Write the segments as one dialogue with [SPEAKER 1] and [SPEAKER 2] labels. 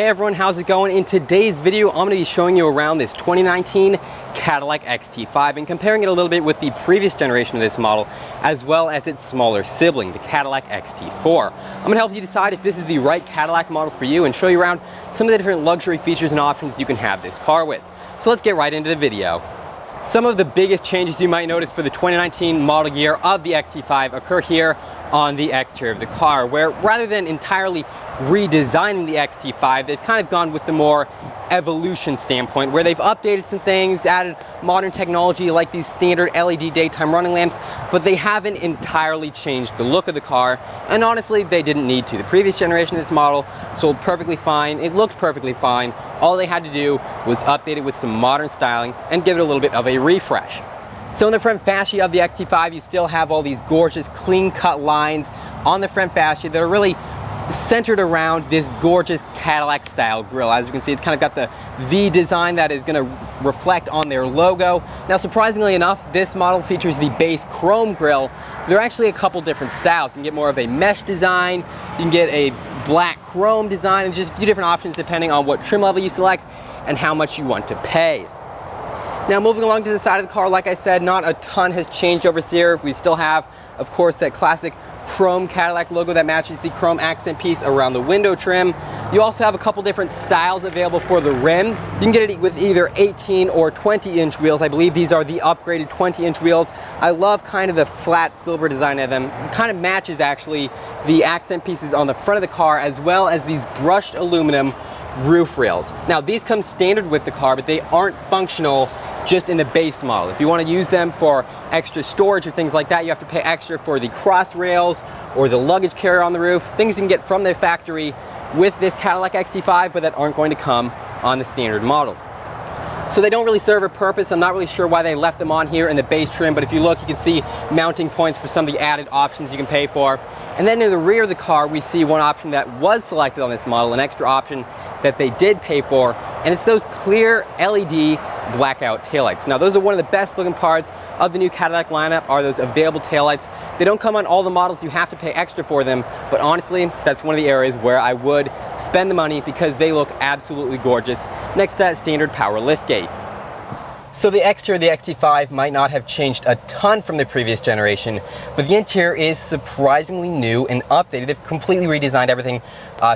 [SPEAKER 1] Hey everyone, how's it going? In today's video, I'm going to be showing you around this 2019 Cadillac XT5 and comparing it a little bit with the previous generation of this model, as well as its smaller sibling, the Cadillac XT4. I'm going to help you decide if this is the right Cadillac model for you and show you around some of the different luxury features and options you can have this car with. So let's get right into the video. Some of the biggest changes you might notice for the 2019 model year of the XT5 occur here on the exterior of the car, where rather than entirely redesigning the XT5, they've kind of gone with the more evolution standpoint, where they've updated some things, added modern technology like these standard LED daytime running lamps, but they haven't entirely changed the look of the car, and honestly, they didn't need to. The previous generation of this model sold perfectly fine, it looked perfectly fine. All they had to do was update it with some modern styling and give it a little bit of a refresh. So in the front fascia of the XT5, you still have all these gorgeous clean-cut lines on the front fascia that are really centered around this gorgeous Cadillac style grille. As you can see, it's kind of got the V design that is going to reflect on their logo. Now, surprisingly enough, this model features the base chrome grille. There are actually a couple different styles. You can get more of a mesh design, you can get a black chrome design, and just a few different options depending on what trim level you select and how much you want to pay. Now, moving along to the side of the car, like I said, not a ton has changed over here. We still have, of course, that classic chrome Cadillac logo that matches the chrome accent piece around the window trim. You also have a couple different styles available for the rims. You can get it with either 18 or 20-inch wheels. I believe these are the upgraded 20-inch wheels. I love kind of the flat silver design of them. It kind of matches actually the accent pieces on the front of the car, as well as these brushed aluminum roof rails. Now, these come standard with the car, but they aren't functional just in the base model. If you want to use them for extra storage or things like that, you have to pay extra for the cross rails or the luggage carrier on the roof, things you can get from the factory with this Cadillac XT5, but that aren't going to come on the standard model. So they don't really serve a purpose. I'm not really sure why they left them on here in the base trim, but if you look, you can see mounting points for some of the added options you can pay for. And then in the rear of the car, we see one option that was selected on this model, an extra option that they did pay for, and it's those clear LED blackout taillights. Now, those are one of the best looking parts of the new Cadillac lineup, are those available taillights. They don't come on all the models, you have to pay extra for them, but honestly, that's one of the areas where I would spend the money because they look absolutely gorgeous next to that standard power liftgate. So the exterior of the XT5 might not have changed a ton from the previous generation, but the interior is surprisingly new and updated. They've completely redesigned everything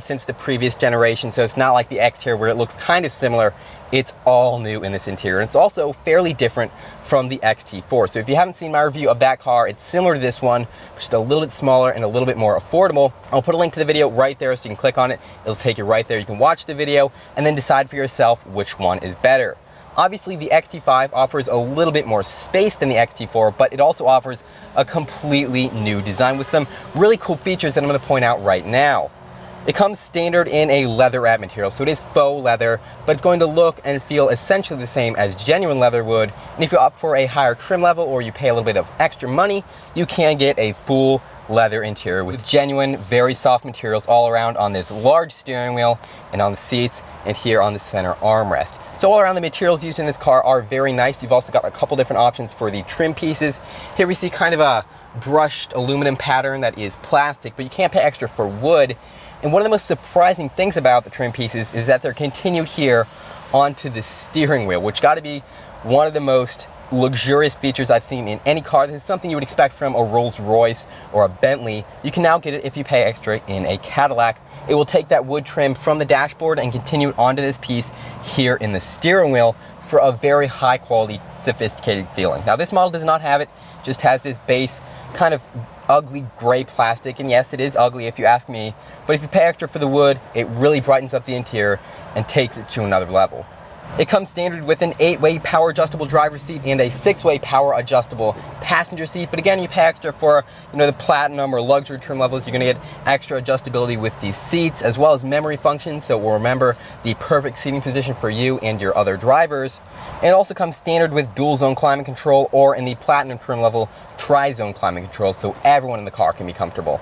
[SPEAKER 1] since the previous generation, so it's not like the exterior where it looks kind of similar. It's all new in this interior, and it's also fairly different from the XT4. So if you haven't seen my review of that car, it's similar to this one, just a little bit smaller and a little bit more affordable. I'll put a link to the video right there so you can click on it. It'll take you right there. You can watch the video and then decide for yourself which one is better. Obviously, the XT5 offers a little bit more space than the XT4, but it also offers a completely new design with some really cool features that I'm going to point out right now. It comes standard in a leather wrap material, so it is faux leather, but it's going to look and feel essentially the same as genuine leather would. And if you opt for a higher trim level or you pay a little bit of extra money, you can get a full leather interior with genuine, very soft materials all around on this large steering wheel and on the seats and here on the center armrest. So all around, the materials used in this car are very nice. You've also got a couple different options for the trim pieces. Here we see kind of a brushed aluminum pattern that is plastic, but you can't pay extra for wood. And one of the most surprising things about the trim pieces is that they're continued here onto the steering wheel, which got to be one of the most luxurious features I've seen in any car. This is something you would expect from a Rolls-Royce or a Bentley. You can now get it if you pay extra in a Cadillac. It will take that wood trim from the dashboard and continue it onto this piece here in the steering wheel for a very high quality, sophisticated feeling. Now, this model does not have it, just has this base kind of ugly gray plastic, and yes, it is ugly if you ask me, but if you pay extra for the wood, it really brightens up the interior and takes it to another level. It comes standard with an 8-way power adjustable driver's seat and a 6-way power adjustable passenger seat. But again, you pay extra for, the platinum or luxury trim levels. You're going to get extra adjustability with these seats, as well as memory functions, so it will remember the perfect seating position for you and your other drivers. And it also comes standard with dual zone climate control, or in the platinum trim level, tri-zone climate control, so everyone in the car can be comfortable.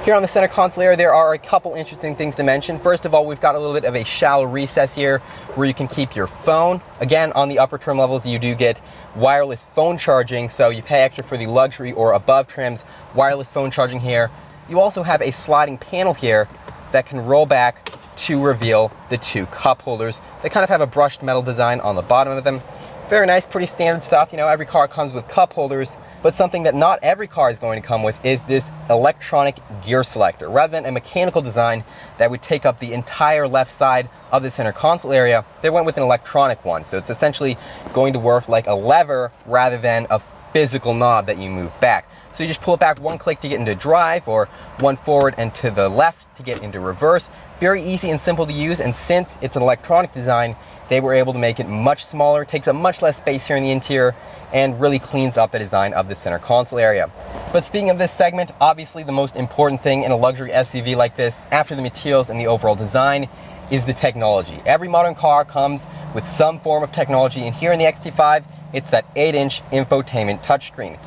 [SPEAKER 1] Here on the center console area, there are a couple interesting things to mention. First of all, we've got a little bit of a shallow recess here where you can keep your phone. Again, on the upper trim levels, you do get wireless phone charging, so you pay extra for the luxury or above trims, wireless phone charging here. You also have a sliding panel here that can roll back to reveal the two cup holders. They kind of have a brushed metal design on the bottom of them. Very nice, pretty standard stuff. You know, every car comes with cup holders, but something that not every car is going to come with is this electronic gear selector. Rather than a mechanical design that would take up the entire left side of the center console area, they went with an electronic one. So it's essentially going to work like a lever rather than a physical knob that you move back. So you just pull it back one click to get into drive, or one forward and to the left to get into reverse. Very easy and simple to use, and since it's an electronic design, they were able to make it much smaller, takes up much less space here in the interior, and really cleans up the design of the center console area. But speaking of this segment, obviously the most important thing in a luxury SUV like this, after the materials and the overall design, is the technology. Every modern car comes with some form of technology, and here in the XT5, it's that 8-inch infotainment touchscreen.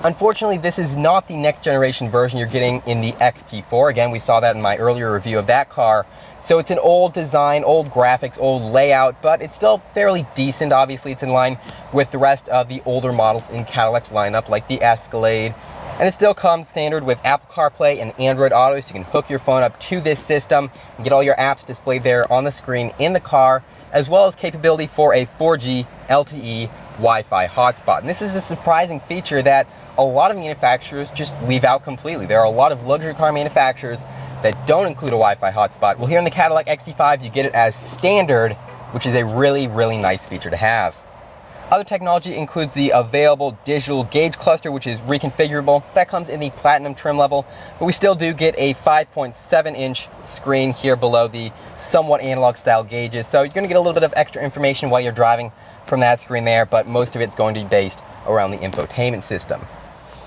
[SPEAKER 1] Unfortunately, this is not the next generation version you're getting in the XT4. Again, we saw that in my earlier review of that car. So it's an old design, old graphics, old layout, but it's still fairly decent. Obviously, it's in line with the rest of the older models in Cadillac's lineup, like the Escalade. And it still comes standard with Apple CarPlay and Android Auto, so you can hook your phone up to this system and get all your apps displayed there on the screen in the car, as well as capability for a 4G LTE Wi-Fi hotspot. And this is a surprising feature that a lot of manufacturers just leave out completely. There are a lot of luxury car manufacturers that don't include a Wi-Fi hotspot. Well, here in the Cadillac XT5, you get it as standard, which is a really, really nice feature to have. Other technology includes the available digital gauge cluster, which is reconfigurable. That comes in the platinum trim level, but we still do get a 5.7-inch screen here below the somewhat analog style gauges. So you're gonna get a little bit of extra information while you're driving from that screen there, but most of it's going to be based around the infotainment system.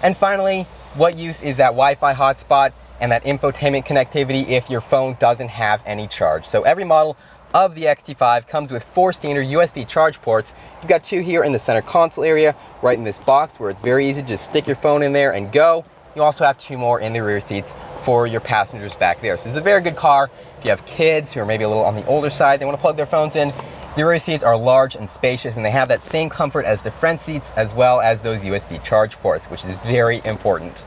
[SPEAKER 1] And finally, what use is that Wi-Fi hotspot and that infotainment connectivity if your phone doesn't have any charge? So every model of the XT5 comes with 4 standard USB charge ports. You've got 2 here in the center console area, right in this box where it's very easy to just stick your phone in there and go. You also have 2 more in the rear seats for your passengers back there. So it's a very good car if you have kids who are maybe a little on the older side, they want to plug their phones in. The rear seats are large and spacious, and they have that same comfort as the front seats, as well as those USB charge ports, which is very important.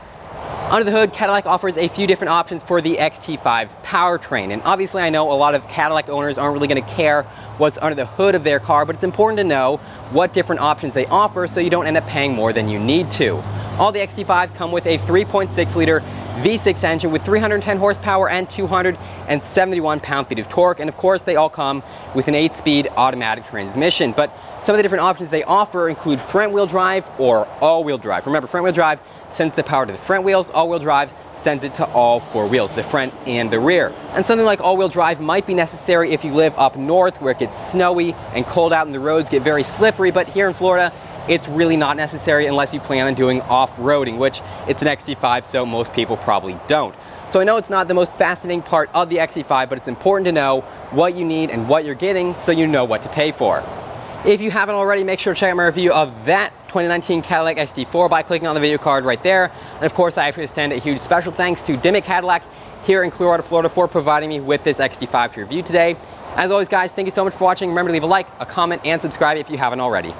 [SPEAKER 1] Under the hood, Cadillac offers a few different options for the XT5's powertrain. And obviously I know a lot of Cadillac owners aren't really going to care what's under the hood of their car, but it's important to know what different options they offer so you don't end up paying more than you need to. All the XT5s come with a 3.6-liter V6 engine with 310 horsepower and 271 pound-feet of torque, and of course they all come with an 8-speed automatic transmission. But some of the different options they offer include front-wheel drive or all-wheel drive. Remember, front-wheel drive sends the power to the front wheels, all-wheel drive sends it to all 4 wheels, the front and the rear. And something like all-wheel drive might be necessary if you live up north where it gets snowy and cold out and the roads get very slippery, but here in Florida, it's really not necessary unless you plan on doing off-roading, which it's an XT5, so most people probably don't. So I know it's not the most fascinating part of the XT5, but it's important to know what you need and what you're getting so you know what to pay for. If you haven't already, make sure to check out my review of that 2019 Cadillac XT4 by clicking on the video card right there. And of course, I have to extend a huge special thanks to Dimmick Cadillac here in Clearwater, Florida for providing me with this XT5 to review today. As always, guys, thank you so much for watching. Remember to leave a like, a comment, and subscribe if you haven't already.